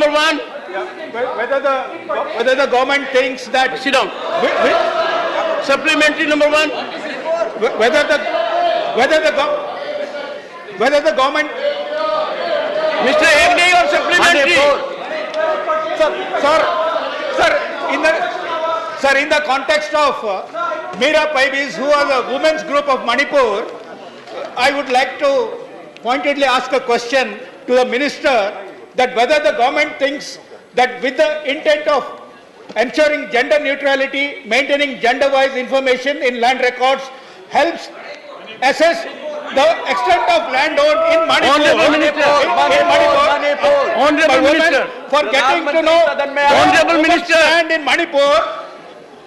number 1. Whether the government thinks that Sit down. Supplementary number 1. whether the government Mr. Hegde, your supplementary. sir, in the context of Meera Paibis, who are the women's group of Manipur, I would like to pointedly ask a question to the minister that whether the government thinks that with the intent of ensuring gender neutrality, maintaining gender-wise information in land records helps assess the extent of land owned in Manipur. Honorable Minister. Honorable Minister. For getting to know Honorable Minister. land in Manipur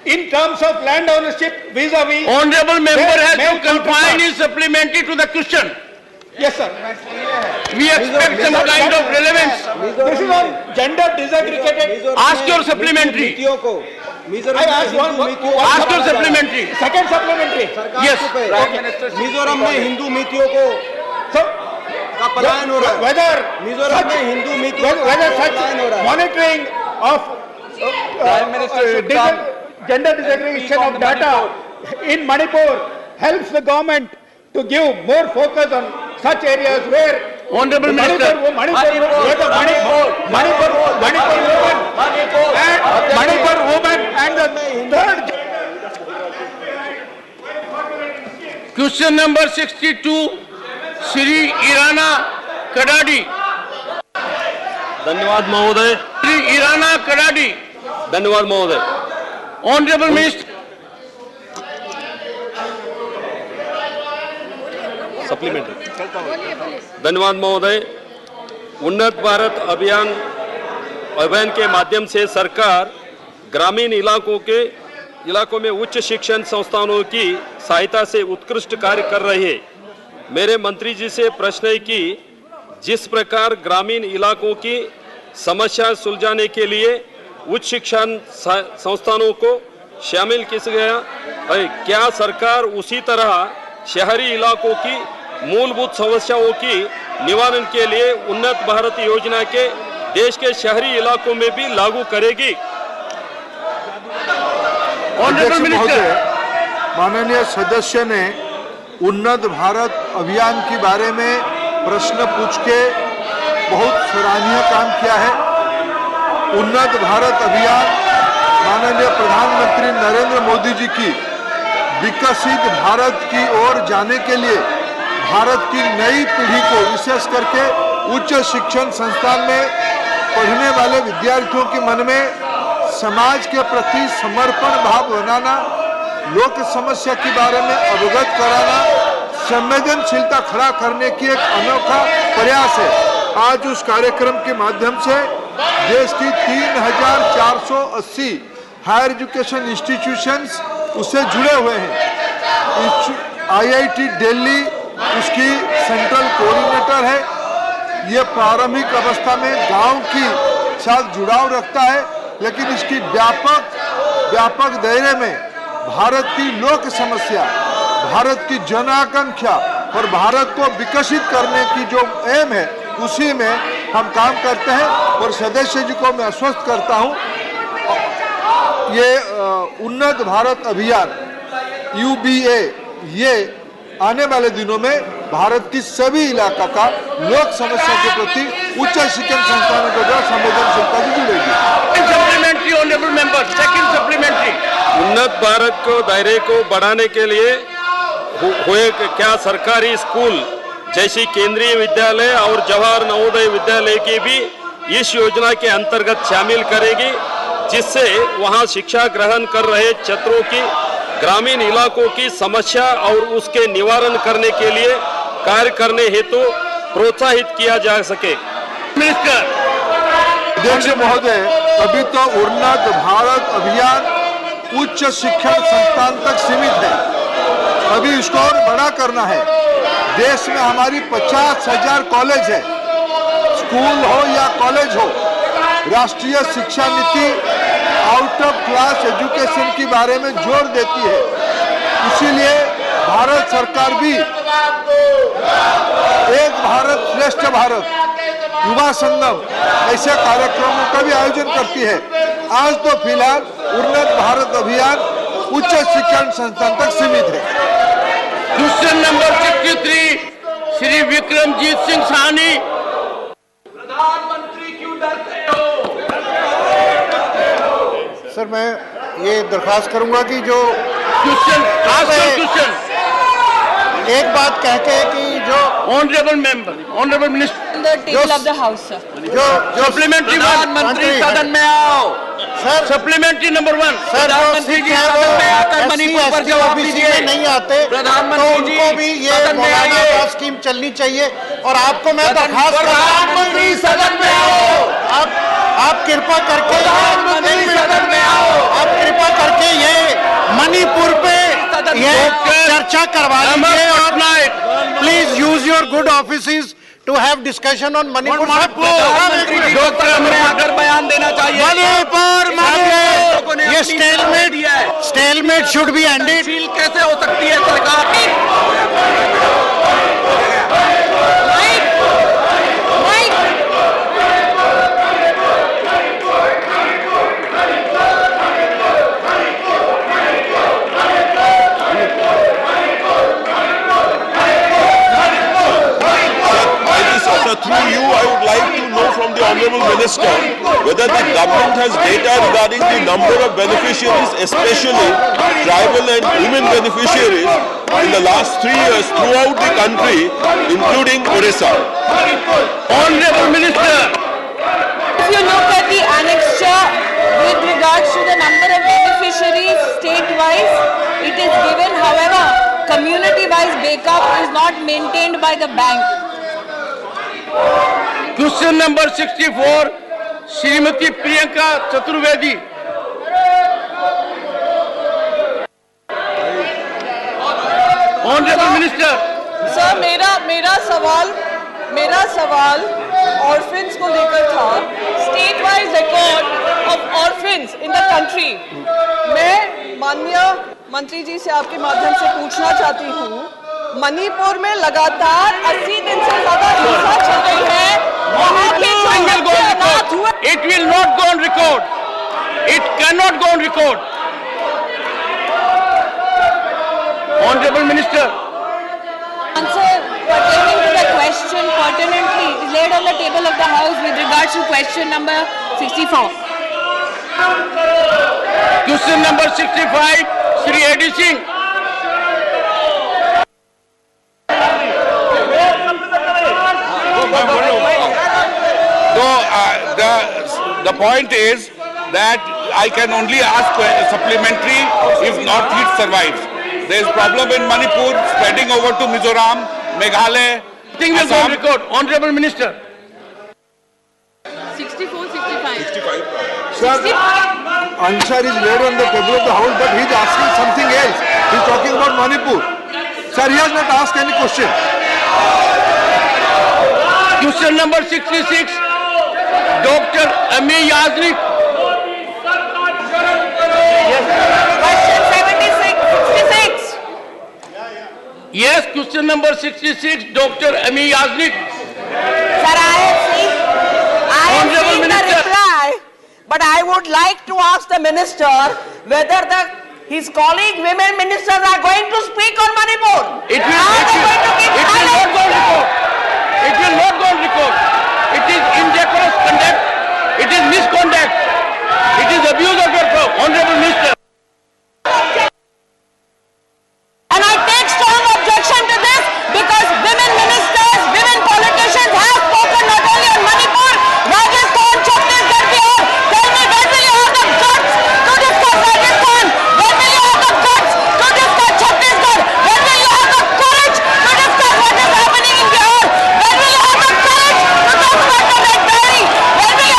in terms of land ownership vis-a-vis. Honorable member has Male to confine counterpart. his supplementary to the question. Yes, sir. We expect some kind of relevance. This is on gender disaggregated. Ask your supplementary. I asked one. Ask your supplementary. Second supplementary. Yes. Mizoram में हिंदू नीतियों को So, का पलायन हो रहा है। whether Mizoram में हिंदू नीतियों का whether पलायन हो such रहा है। monitoring of gender disaggregation of data in Manipur helps the government to give more focus on such areas where Honorable Minister. Manipur women and the third. Question number 62, Shri Irana Kadadi. धन्यवाद महोदय। Shri Irana Kadadi. धन्यवाद महोदय। Honorable Minister. Supplementary. धन्यवाद महोदय। उन्नत भारत अभियान के माध्यम से सरकार ग्रामीण इलाकों में उच्च शिक्षण संस्थानों की सहायता से उत्कृष्ट कार्य कर रही है। मेरे मंत्री जी से प्रश्न है कि जिस प्रकार ग्रामीण इलाकों की समस्या सुलझाने के लिए उच्च शिक्षण संस्थानों को शामिल किया गया है, क्या सरकार उसी तरह शहरी इलाकों की मूलभूत समस्याओं की निवारण के लिए उन्नत भारत योजना के देश के शहरी इलाकों में भी लागू करेगी? Honorable Minister. माननीय सदस्य ने उन्नत भारत अभियान के बारे में प्रश्न पूछ के बहुत सराहनीय काम किया है। उन्नत भारत अभियान माननीय प्रधानमंत्री नरेंद्र मोदी जी की विकसित भारत की ओर जाने के लिए भारत की नई पीढ़ी को विशेष करके उच्च शिक्षण संस्थान में पढ़ने वाले विद्यार्थियों के मन में समाज के प्रति समर्पण भाव बनाना, लोक समस्या के बारे में अवगत कराना, संवेदनशीलता खड़ा करने की एक अनोखा प्रयास है। आज उस कार्यक्रम के माध्यम से देश की 3480 हायर एजुकेशन इंस्टीट्यूशंस उससे जुड़े हुए हैं। IIT दिल्ली उसकी सेंट्रल कोऑर्डिनेटर है। ये प्रारंभिक अवस्था में गांव की साथ जुड़ाव रखता है, लेकिन इसकी व्यापक दायरे में भारत की लोक समस्या, भारत की जन आकांक्षा और भारत को विकसित करने की जो एम है उसी में हम काम करते हैं। और सदस्य जी को मैं आश्वस्त करता हूं, ये उन्नत भारत अभियान UBA ये आने वाले दिनों में भारत की सभी इलाका का लोक समस्या के प्रति उच्च शिक्षण संस्थानों को जो संवेदनशीलता भी जुड़ेगी। Supplementary, honorable member. Second supplementary. उन्नत भारत को दायरे को बढ़ाने के लिए हुए क्या सरकारी स्कूल जैसी केंद्रीय विद्यालय और जवाहर नवोदय विद्यालय की भी इस योजना के अंतर्गत शामिल करेगी, जिससे वहां शिक्षा ग्रहण कर रहे छात्रों की ग्रामीण इलाकों की समस्या और उसके निवारण करने के लिए कार्य करने हेतु प्रोत्साहित किया जा सके। मिनिस्टर। अध्यक्ष महोदय, अभी तो उन्नत भारत अभियान उच्च शिक्षण संस्थान तक सीमित है, अभी इसको और बड़ा करना है। देश में हमारी 50,000 कॉलेज है, स्कूल हो या कॉलेज हो। राष्ट्रीय शिक्षा नीति आउट ऑफ क्लास एजुकेशन के बारे में जोर देती है, इसीलिए भारत सरकार भी एक भारत श्रेष्ठ भारत युवा संगम ऐसे कार्यक्रमों का भी आयोजन करती है। आज तो फिलहाल उन्नत भारत अभियान उच्च शिक्षण संस्थान तक सीमित है। Question number 63 Shri Vikramjit Singh Sahni. Sir मैं ये दरख्वास्त करूंगा कि जो क्वेश्चन क्वेश्चन एक बात कह के कि जो honourable member, honourable minister, the table of the house, sir. जो सप्लीमेंट्री प्रधानमंत्री सदन में आओ। सर सप्लीमेंटरी नंबर 1 सर प्रधानमंत्री जी सदन में आकर मणिपुर पर जवाब दीजिए। नहीं आते तो प्रधानमंत्री जी उनको भी ये सदन में मौलाना आइए। आवास स्कीम चलनी चाहिए। और आपको मैं दरख्वास्त प्रधानमंत्री सदन में आओ। आप कृपा करके प्रधानमंत्री सदन में आओ। आप कृपा करके ये मणिपुर पे ये चर्चा करवा लीजिए और please use your good offices to have discussion on Manipur. प्रधानमंत्री जी सदन में आकर बयान देना चाहिए। मणिपुर ये स्टेलमेट शुड बी एंडेड। कैसे हो सकती है सरकार? Through you, I would like to know from the Honourable Minister whether the government has data regarding the number of beneficiaries, especially tribal and women beneficiaries, in the last 3 years throughout the country, including Orissa. Honourable Minister, If you look at the annexure with regards to the number of beneficiaries state-wise, it is given. However, community-wise breakup is not maintained by the bank. Question number 64 Shrimati Priyanka Chaturvedi. Honourable minister. Sir मेरा सवाल orphans को लेकर था। State wise record of orphans in the country. मैं माननीय मंत्री जी से आपके माध्यम से पूछना चाहती हूँ, मणिपुर में लगातार 80 दिन से ज्यादा हिंसा चल रही है। वहाँ पे जो बच्चे अनाथ हुए, It will not go on record. It cannot go on record. Honourable Minister. answer pertaining to the question pertinently is laid on the table of the House with regards to question number 64. Question number 65 Shri A.D. Singh। So the point is that I can only ask supplementary if Northeast survives. There is problem in Manipur spreading over to Mizoram, Meghalaya, Thing will go on Assam. record. Honourable Minister. 64, 65. Sir, answer is laid on the table of the House, but he is asking something else. He is talking about Manipur. Sir, he has not asked any question. Question number 66 Dr. Ami Yaznik। Question 66. Yes, question number 66 Dr. Ami Yaznik। Sir, I have seen Honourable the Minister. reply, but I would like to ask the minister whether his colleague women ministers are going to speak on Manipur. It will, Are it they will, going to keep it will silent? not go on record. It will not go on record. It is indecorous conduct. It is misconduct. It is abuse of your power, Honourable Minister. And I take strong objection to this because women ministers, women politicians have spoken not only on Manipur, Rajasthan, Chhattisgarh, Bihar. Tell me, when will you have the guts to discuss Rajasthan? When will you have the guts to discuss Chhattisgarh? When will you have the courage to discuss what is happening in Bihar? When will you have the courage to talk about the Red Berry? When will you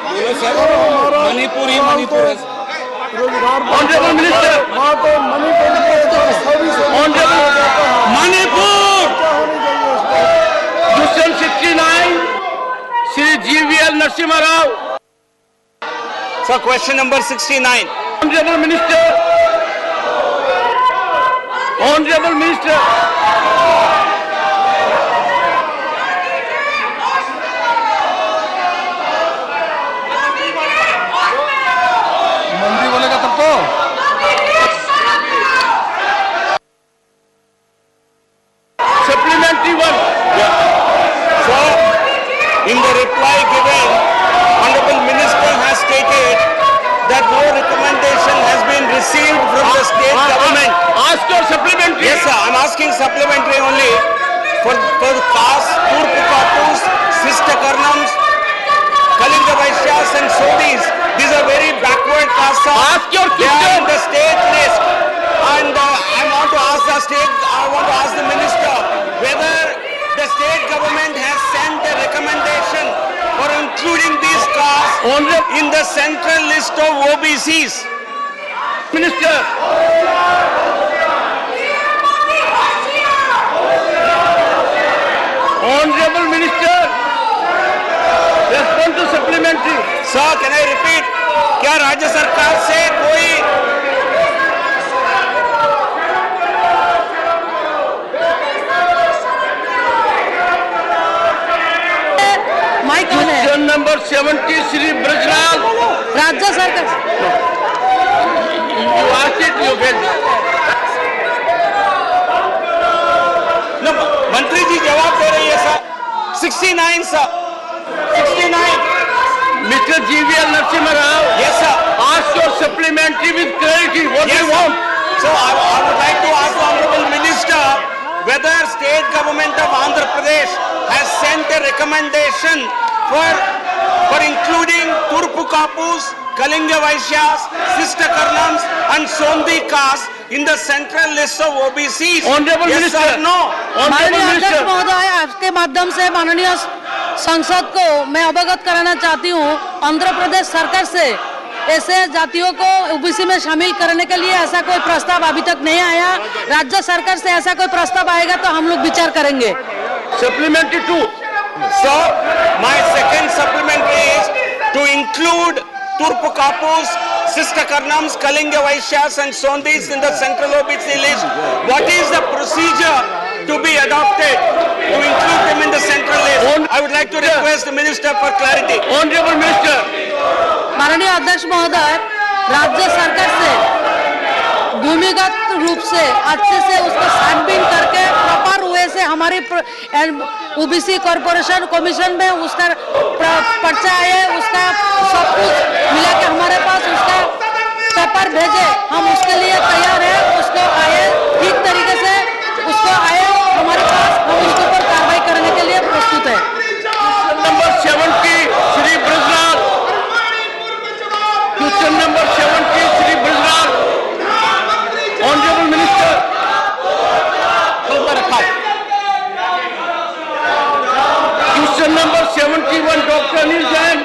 Manipur ही मणिपुर है। Honorable Minister, Manipur, Question 69, Shri GVL Narasimha Rao. Sir, question number 69. Honorable Minister, Honorable Minister, मंदी बोलेगा तब तो supplementary one. So, in the reply given, Honorable Minister has stated that no recommendation has been received from the state government. Ask your supplementary. Yes, sir, I'm asking supplementary only for the caste, Turku Kapus, Sister Karnams, Kalinga Vaishyas and Sodhis. These are very backward castes. Ask your They are question. in the state list. And I want to ask the minister whether the state government has sent a recommendation for including these castes Honorable in the central list of OBCs. Minister, Honorable Minister, respond to supplementary. Sir, can I repeat? क्या राज्य सरकार से कोई mic कौन है? Question number 70, Shri Brajlal. राज्य सरकार You asked it, you get. न, मंत्री जी जवाब दे रही है sir. 69 sir. 69. Mr. GVL Narasimha Rao, Yes sir. ask your supplementary with clarity. What do Yes, you sir. want? So I would like to ask the Honorable Minister whether state government of Andhra Pradesh has sent a recommendation for including Turpu Kapus, Kalinga Vaishyas, Sister Karnams and Sondhi caste in the central list of OBCs. Honorable yes Minister. Sir, no. Honorable माननीय अध्यक्ष Minister, महोदय, आपके माध्यम से माननीय संसद को मैं अवगत कराना चाहती हूँ, आंध्र प्रदेश सरकार से ऐसे जातियों को ओबीसी में शामिल करने के लिए ऐसा कोई प्रस्ताव अभी तक नहीं आया. राज्य सरकार से ऐसा कोई प्रस्ताव आएगा तो हम लोग विचार करेंगे. supplementary two. So my second supplementary is to include Turpu Kapus, Sister Karnams, Kalinga Vaishyas and Sondhis in the central OBC list. What is the procedure to be adopted to include them in the central list? I would like to request the Minister for clarity. Honorable Minister, माननीय अध्यक्ष महोदय, राज्य सरकार से भूमिगत रूप से अच्छे से उसको छानबीन करके प्रॉपर वे से हमारी ओबीसी कॉर्पोरेशन कमीशन में उसका पर्चा आए, उसका सब कुछ मिला के हमारे पास उसका पेपर भेजे. हम उसके लिए तैयार है. उसको आए ठीक तरीके से उसको आए हमारे पास, हम उसके ऊपर कार्रवाई करने के लिए प्रस्तुत है. number 70, Shri Brajlal. Question number 70, Shri Brajlal. Honorable Minister. Question number 71, Dr. Anil Jain.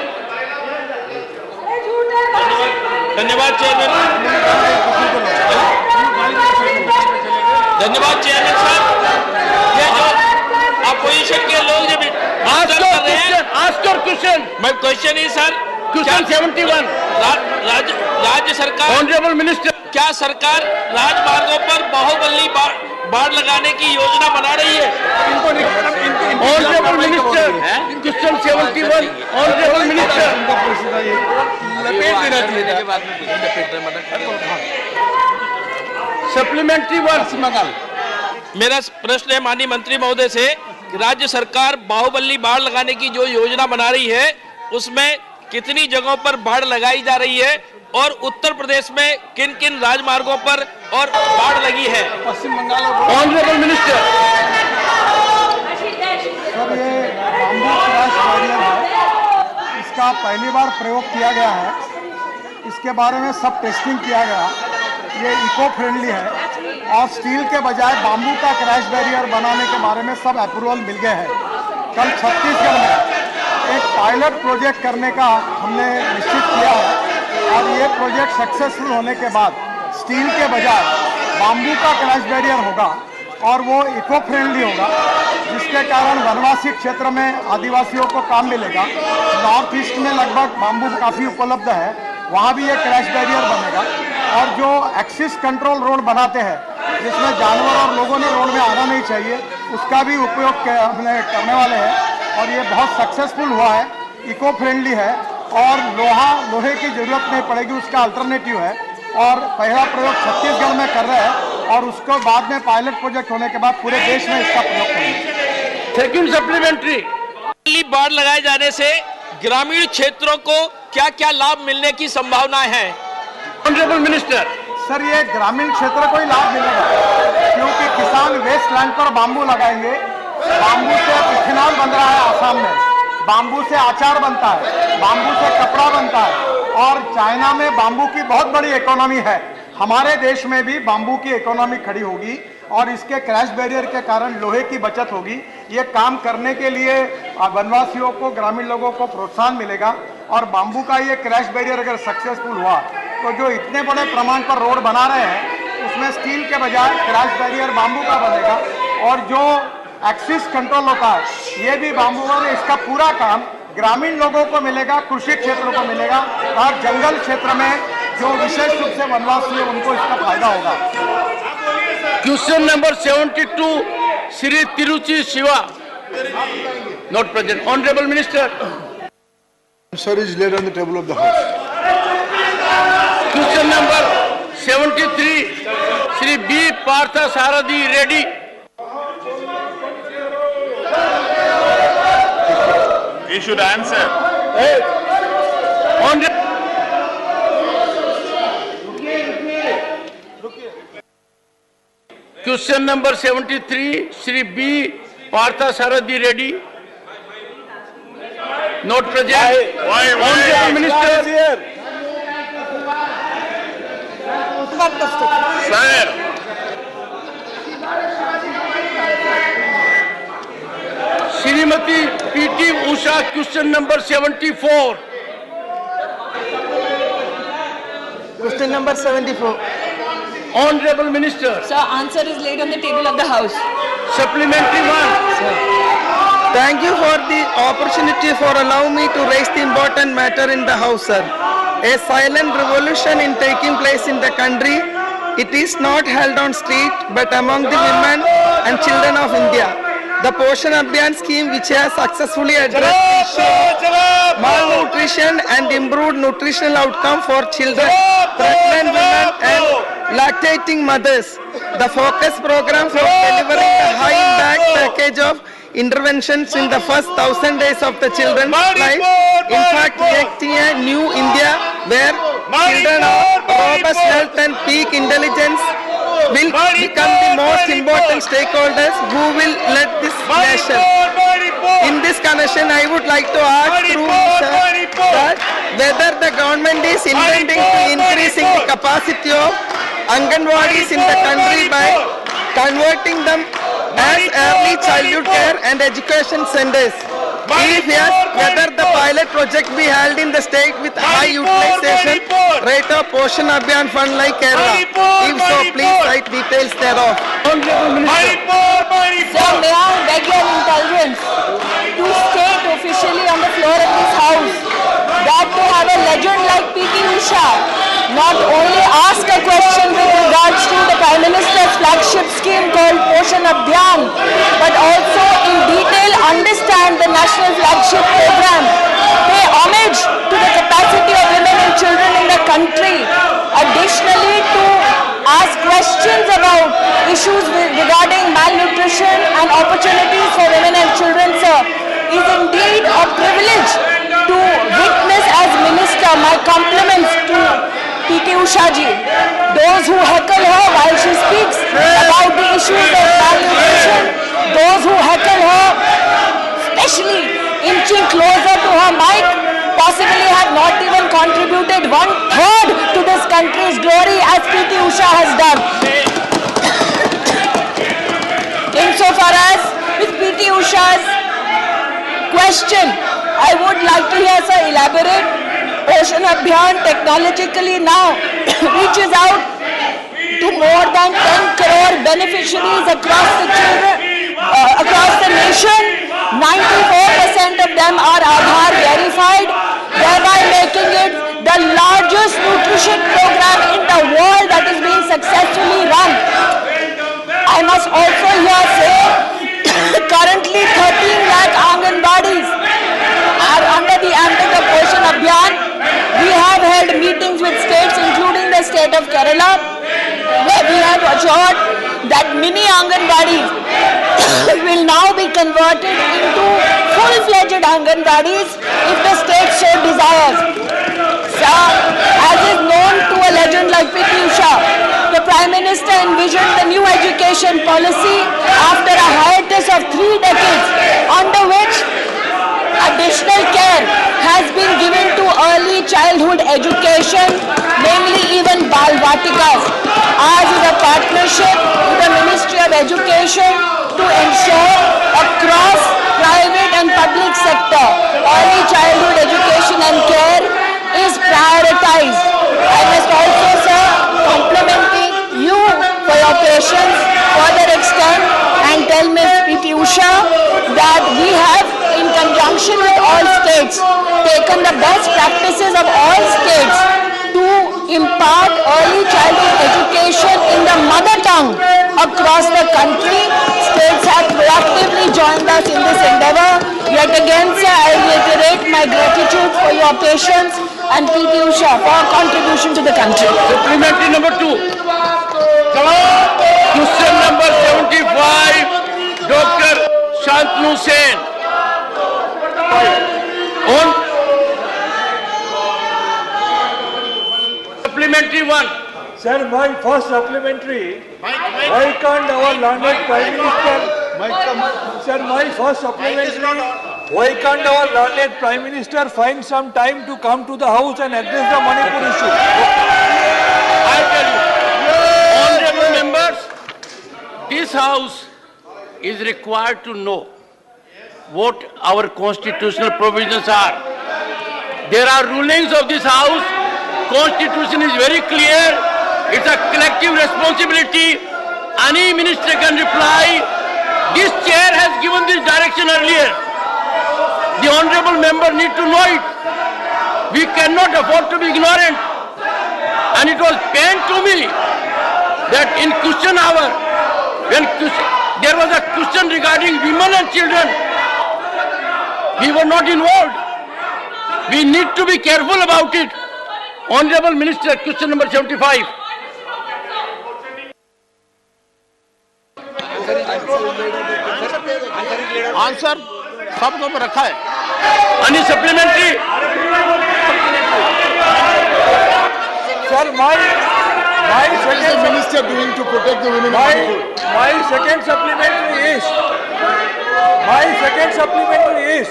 धन्यवाद चेयरमैन साहब. ये जो अपोजिशन के लोग जब Ask your question. मैं क्वेश्चन ही सर, Question 71. राज्य सरकार, Honorable Minister. क्या सरकार राजमार्गों पर बाहुबली बाढ़ लगाने की योजना बना रही है? Honorable Minister. Question 71. Honorable Minister. Supplementary one. मेरा प्रश्न है माननीय मंत्री महोदय से कि राज्य सरकार बाहुबली बाढ़ लगाने की जो योजना बना रही है उसमें कितनी जगहों पर बाढ़ लगाई जा रही है और उत्तर प्रदेश में किन किन राजमार्गों पर और बाढ़ लगी है? Honorable Minister. सर, ये बाम्बू क्रैश बैरियर है, इसका पहली बार प्रयोग किया गया है. इसके बारे में सब टेस्टिंग किया गया. ये इको फ्रेंडली है और स्टील के बजाय बाम्बू का क्रैश बैरियर बनाने के बारे में सब अप्रूवल मिल गए हैं. कल छत्तीसगढ़ में एक पायलट प्रोजेक्ट करने का हमने निश्चित किया है और ये प्रोजेक्ट सक्सेसफुल होने के बाद स्टील के बजाय बाम्बू का क्रैश बैरियर होगा और वो इको फ्रेंडली होगा, जिसके कारण वनवासी क्षेत्र में आदिवासियों को काम मिलेगा। नॉर्थ ईस्ट में लगभग बाम्बू काफ़ी उपलब्ध है, वहाँ भी ये क्रैश बैरियर बनेगा। और जो एक्सिस कंट्रोल रोड बनाते हैं जिसमें जानवर और लोगों ने रोड में आना नहीं चाहिए, उसका भी उपयोग हमने करने वाले हैं और ये बहुत सक्सेसफुल हुआ है, इको फ्रेंडली है और लोहे की जरूरत नहीं पड़ेगी, उसका अल्टरनेटिव है। और पहला प्रयोग छत्तीसगढ़ में कर रहे हैं और उसको बाद में पायलट प्रोजेक्ट होने के बाद पूरे देश में इसका प्रयोग करेंगे। सेकंड सप्लीमेंट्री, बाढ़ लगाए जाने से ग्रामीण क्षेत्रों को क्या क्या लाभ मिलने की संभावनाएं हैं? Honourable minister. सर, ये ग्रामीण क्षेत्र को ही लाभ मिलेगा क्योंकि किसान वेस्ट लैंड पर बाम्बू लगाएंगे। बाम्बू से इथेनॉल बन रहा है आसाम में, बाम्बू से अचार बनता है, बाम्बू से कपड़ा बनता है और चाइना में बाम्बू की बहुत बड़ी इकोनॉमी है। हमारे देश में भी बाम्बू की इकोनॉमी खड़ी होगी और इसके क्रैश बैरियर के कारण लोहे की बचत होगी। ये काम करने के लिए वनवासियों को, ग्रामीण लोगों को प्रोत्साहन मिलेगा और बाम्बू का ये क्रैश बैरियर अगर सक्सेसफुल हुआ तो जो इतने बड़े प्रमाण पर रोड बना रहे हैं उसमें स्टील के बजाय क्रैश बैरियर बाम्बू का बनेगा और जो एक्सिस कंट्रोल होता है ये भी बाम्बू और इसका पूरा काम ग्रामीण लोगों को मिलेगा, कृषि क्षेत्रों को मिलेगा और जंगल क्षेत्र में जो विशेष रूप से वनवासी है उनको इसका फायदा होगा। Question number 72, Shri Tiruchi Siva, not present. Honourable minister. Answer is laid on the table of the House. Question number 73, Shri B Partha Sarathi Reddy. He should answer. Question number 73, Shri B Partha Sarathi Reddy, not present. Honourable minister. Sir. Shrimati PT Usha, question number 74। Question number 74. Honorable Minister. Sir, answer is laid on the table of the House. Supplementary one. Thank you for the opportunity for allowing me to raise the important matter in the House, sir. A silent revolution is taking place in the country. It is not held on street but among the women and children of India. The Poshan Abhiyan scheme, which has successfully addressed the issue of malnutrition and improved nutritional outcome for children, pregnant women and lactating mothers. The focus program for delivering the high impact package of interventions in the first 1,000 days of the children's life. In fact, creating a new India where children of robust health and peak intelligence will become the most important stakeholders who will lead this nation. In this connection, I would like to ask through sir, that whether the government is intending to increasing the capacity of Anganwadis in the country by converting them as early childhood care and education centers. If yes, whether the pilot project be held in the state with high utilization rate of Poshan Abhiyan fund like Kerala. If so, please write details thereof. Sir, may I beg your indulgence to state officially on the floor of this House that to have a legend like P.T. Usha not only ask a question with regards to the Prime Minister's flagship scheme called Poshan Abhiyan, but also in detail understand the national flagship program, pay homage to the capacity of women and children in the country, additionally to ask questions about issues regarding malnutrition and opportunities for women and children, sir, is indeed a privilege to witness as minister. My compliments to P.T. Usha ji. Those who heckle her while she speaks about the issues of malnutrition, those who heckle her, especially inching closer to her mic, possibly have not even contributed 1/3 to this country's glory as P.T. Usha has done. Insofar as with P.T. Usha's question I would like to hear sir elaborate. Poshan Abhiyan technologically now reaches out to more than 10 crore beneficiaries across the children, across the nation. 94% of them are Aadhaar verified, thereby making it the largest nutrition program in the world that is being successfully run. I must also here say, currently 13 lakh Anganwadis are under the ambit of Poshan Abhiyan. We have held meetings with states, including the state of Kerala, where we have assured that mini Anganwadis will now be converted into full-fledged Anganwadis if the state so desires. Sir, as is known to a legend like P.T. Usha, the Prime Minister envisioned the new education policy after a hiatus of 3 decades, under which additional care has been given to early childhood education, namely even Balvatikas. Ours is a partnership with the Ministry of Education to ensure across private and public sector early childhood education and care is prioritized. I must also, sir, complimenting you for your patience, further extend and tell Ms. P.T. Usha that we have, in conjunction with all states, taken the best practices of all states to impart early childhood education in the mother tongue across the country. States have proactively joined us in this endeavor. Yet again, sir, I reiterate my gratitude for your patience and P.T. Usha for our contribution to the country. Supplementary number 2. Question number 75, Dr. Shantanu Sen. On supplementary 1. Sir, my first supplementary, why can't our learned Prime Minister, sir, my first supplementary, why can't our learned Prime Minister find some time to come to the house and address the Manipur issue? I tell you, honorable members, this house is required to know what our constitutional provisions are. There are rulings of this house. Constitution is very clear. It's a collective responsibility. Any minister can reply. This chair has given this direction earlier. The honorable member need to know it. We cannot afford to be ignorant. And it was pain to me that in question hour, when there was a question regarding women and children, we were not involved. We need to be careful about it. Honorable Minister, question number 75. Answer सब तो रखा है. Any supplementary? Sir, my second minister doing to protect the women? my second supplementary is,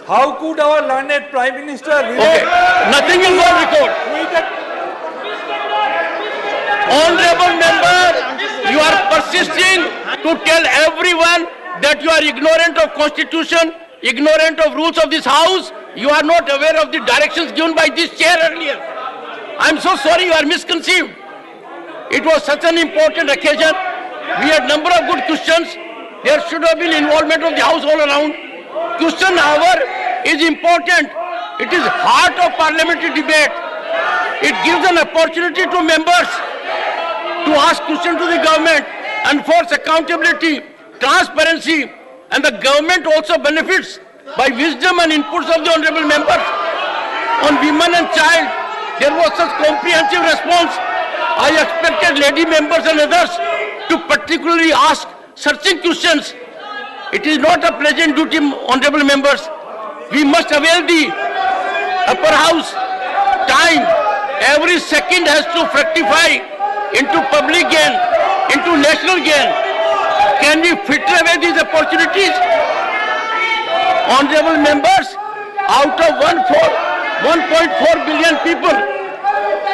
how could our learned Prime Minister relate? Okay. Nothing will go on record. Honorable member, you are persisting to tell everyone that you are ignorant of Constitution, ignorant of rules of this house. You are not aware of the directions given by this chair earlier. I am so sorry, you are misconceived. It was such an important occasion. We had number of good questions. There should have been involvement of the house all around. Question hour is important. It is heart of parliamentary debate. It gives an opportunity to members to ask questions to the government and force accountability, transparency, and the government also benefits by wisdom and inputs of the honorable members. On women and child, there was such comprehensive response. I expected lady members and others to particularly ask searching questions. It is not a pleasant duty, honorable members. We must avail the upper house time. Every second has to fructify into public gain, into national gain. Can we filter away these opportunities? Honorable members, out of 1.4 billion people,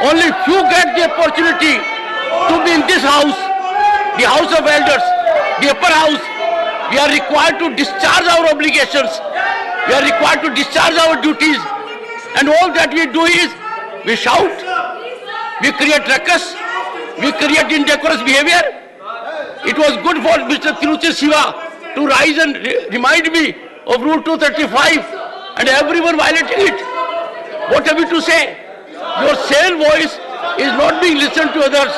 only few get the opportunity to be in this house, the House of Elders, the upper house. We are required to discharge our obligations. We are required to discharge our duties. And all that we do is, we shout, we create ruckus, we create indecorous behavior. It was good for Mr. Tiruchi Siva to rise and remind me of Rule 235 and everyone violating it. What have you to say? Your sale voice is not being listened to others.